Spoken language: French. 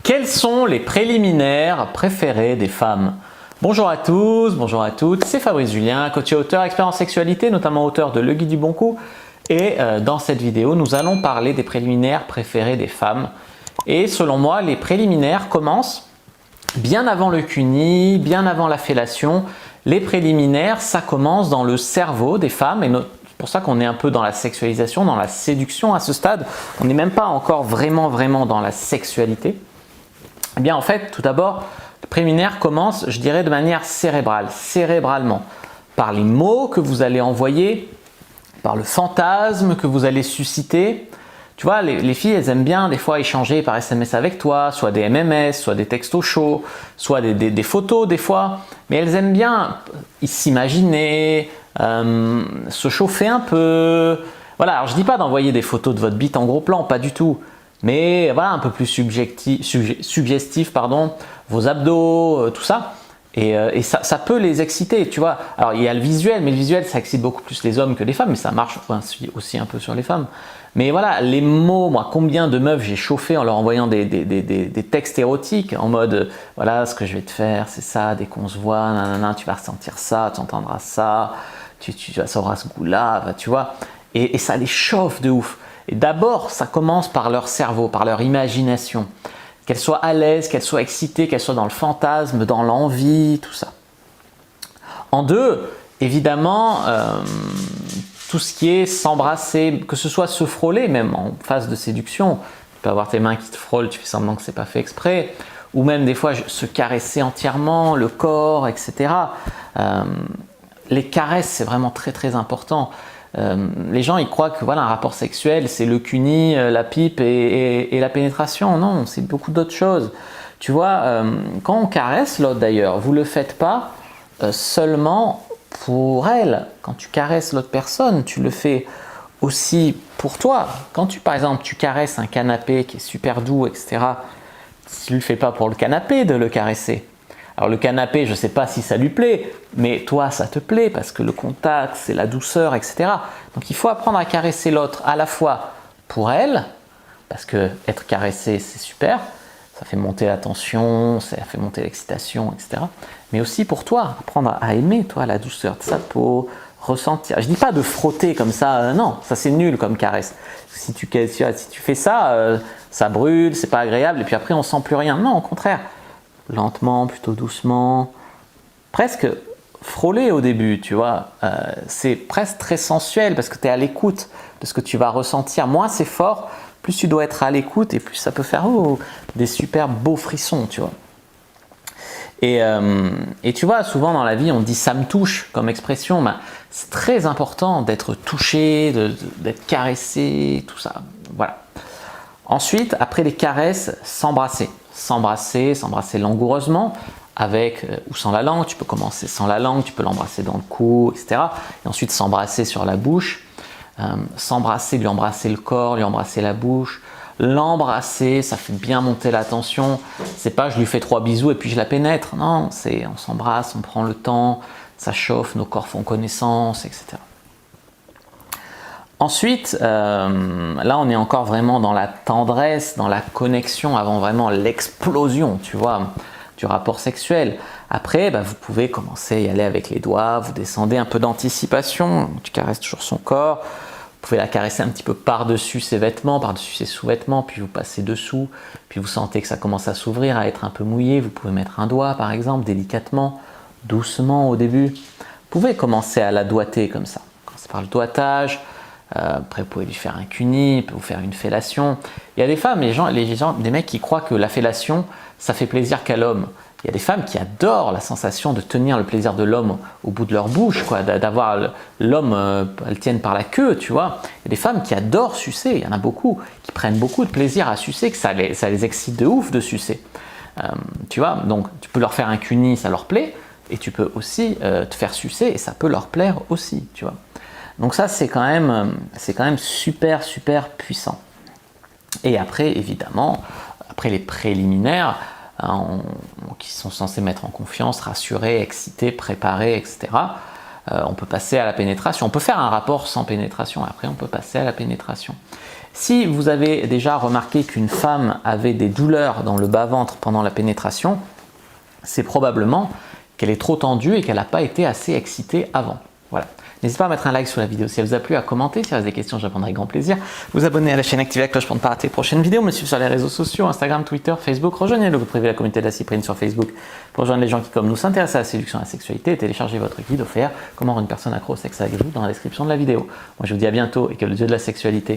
Quels sont les préliminaires préférés des femmes? Bonjour à tous, bonjour à toutes, c'est Fabrice Julien, coach et auteur expert en sexualité, notamment auteur de Le Guide du Bon Coup. Et dans cette vidéo, nous allons parler des préliminaires préférés des femmes. Et selon moi, les préliminaires commencent bien avant le cuni, bien avant la fellation. Les préliminaires, ça commence dans le cerveau des femmes et c'est pour ça qu'on est un peu dans la sexualisation, dans la séduction à ce stade. On n'est même pas encore vraiment dans la sexualité. Eh bien en fait, tout d'abord, le préliminaire commence, je dirais, de manière cérébrale, cérébralement, par les mots que vous allez envoyer, par le fantasme que vous allez susciter. Tu vois, les filles, elles aiment bien des fois échanger par SMS avec toi, soit des MMS, soit des textos chauds, soit des photos des fois, mais elles aiment bien s'imaginer, se chauffer un peu. Voilà, alors je ne dis pas d'envoyer des photos de votre bite en gros plan, pas du tout. Mais voilà, un peu plus suggestif, pardon, vos abdos, tout ça. Et ça peut les exciter, tu vois. Alors il y a le visuel, mais le visuel ça excite beaucoup plus les hommes que les femmes, mais ça marche aussi un peu sur les femmes. Mais voilà, les mots, moi, combien de meufs j'ai chauffé en leur envoyant des textes érotiques en mode voilà ce que je vais te faire, c'est ça, dès qu'on se voit, nanana, tu vas ressentir ça, tu entendras ça, tu auras ce goût-là, tu vois. Et ça les chauffe de ouf. Et d'abord, ça commence par leur cerveau, par leur imagination. Qu'elles soient à l'aise, qu'elles soient excitées, qu'elles soient dans le fantasme, dans l'envie, tout ça. En deux, évidemment, tout ce qui est s'embrasser, que ce soit se frôler même en phase de séduction. Tu peux avoir tes mains qui te frôlent, tu fais semblant que ce n'est pas fait exprès. Ou même des fois se caresser entièrement, le corps, etc. Les caresses, c'est vraiment très important. Les gens ils croient que voilà, un rapport sexuel c'est le cuni, la pipe et la pénétration. Non, c'est beaucoup d'autres choses. Tu vois, quand on caresse l'autre d'ailleurs, vous ne le faites pas seulement pour elle. Quand tu caresses l'autre personne, tu le fais aussi pour toi. Quand par exemple tu caresses un canapé qui est super doux, etc., tu ne le fais pas pour le canapé de le caresser. Alors le canapé, je ne sais pas si ça lui plaît, mais toi ça te plaît parce que le contact, c'est la douceur, etc. Donc il faut apprendre à caresser l'autre à la fois pour elle, parce que être caressé c'est super, ça fait monter la tension, ça fait monter l'excitation, etc. Mais aussi pour toi, apprendre à aimer toi la douceur de sa peau, ressentir. Je ne dis pas de frotter comme ça, non, ça c'est nul comme caresse. Si tu fais ça, ça brûle, c'est pas agréable et puis après on sent plus rien. Non, au contraire. Lentement, plutôt doucement, presque frôler au début, tu vois, c'est presque très sensuel parce que tu es à l'écoute de ce que tu vas ressentir. Moins c'est fort, plus tu dois être à l'écoute et plus ça peut faire des super beaux frissons, tu vois. Et tu vois, souvent dans la vie, on dit « ça me touche » comme expression. Ben, c'est très important d'être touché, d'être caressé, tout ça. Voilà. Ensuite, après les caresses, s'embrasser. S'embrasser langoureusement avec ou sans la langue. Tu peux commencer sans la langue, tu peux l'embrasser dans le cou, etc. Et ensuite s'embrasser sur la bouche. S'embrasser, lui embrasser le corps, lui embrasser la bouche. L'embrasser, ça fait bien monter la tension. C'est pas je lui fais 3 bisous et puis je la pénètre. Non, c'est on s'embrasse, on prend le temps, ça chauffe, nos corps font connaissance, etc. Ensuite, là on est encore vraiment dans la tendresse, dans la connexion avant vraiment l'explosion, tu vois, du rapport sexuel. Après, vous pouvez commencer à y aller avec les doigts, vous descendez un peu d'anticipation, tu caresses toujours son corps, vous pouvez la caresser un petit peu par-dessus ses vêtements, par-dessus ses sous-vêtements, puis vous passez dessous, puis vous sentez que ça commence à s'ouvrir, à être un peu mouillé, vous pouvez mettre un doigt par exemple, délicatement, doucement au début. Vous pouvez commencer à la doigter comme ça, commencer par le doigtage. Après vous pouvez lui faire un cuni, vous faire une fellation. Il y a des femmes, des mecs qui croient que la fellation ça fait plaisir qu'à l'homme. Il y a des femmes qui adorent la sensation de tenir le plaisir de l'homme au bout de leur bouche, quoi, d'avoir l'homme, elles tiennent par la queue, tu vois. Il y a des femmes qui adorent sucer, il y en a beaucoup, qui prennent beaucoup de plaisir à sucer, que ça les excite de ouf de sucer. Tu vois, donc tu peux leur faire un cuni, ça leur plaît, et tu peux aussi te faire sucer et ça peut leur plaire aussi, tu vois. Donc ça c'est quand même super puissant. Et après évidemment, après les préliminaires qui sont censés mettre en confiance, rassurer, exciter, préparer, etc. On peut passer à la pénétration. On peut faire un rapport sans pénétration, après on peut passer à la pénétration. Si vous avez déjà remarqué qu'une femme avait des douleurs dans le bas-ventre pendant la pénétration, c'est probablement qu'elle est trop tendue et qu'elle n'a pas été assez excitée avant. Voilà. N'hésitez pas à mettre un like sur la vidéo si elle vous a plu, à commenter, si vous avez des questions, je répondrai avec grand plaisir. Vous abonner à la chaîne, activer la cloche pour ne pas rater les prochaines vidéos, me suivre sur les réseaux sociaux, Instagram, Twitter, Facebook, rejoignez le groupe privé de la communauté de la Cyprine sur Facebook pour rejoindre les gens qui, comme nous, s'intéressent à la séduction et à la sexualité et téléchargez votre guide offert Comment rendre une personne accro au sexe avec vous dans la description de la vidéo. Moi je vous dis à bientôt et que le dieu de la sexualité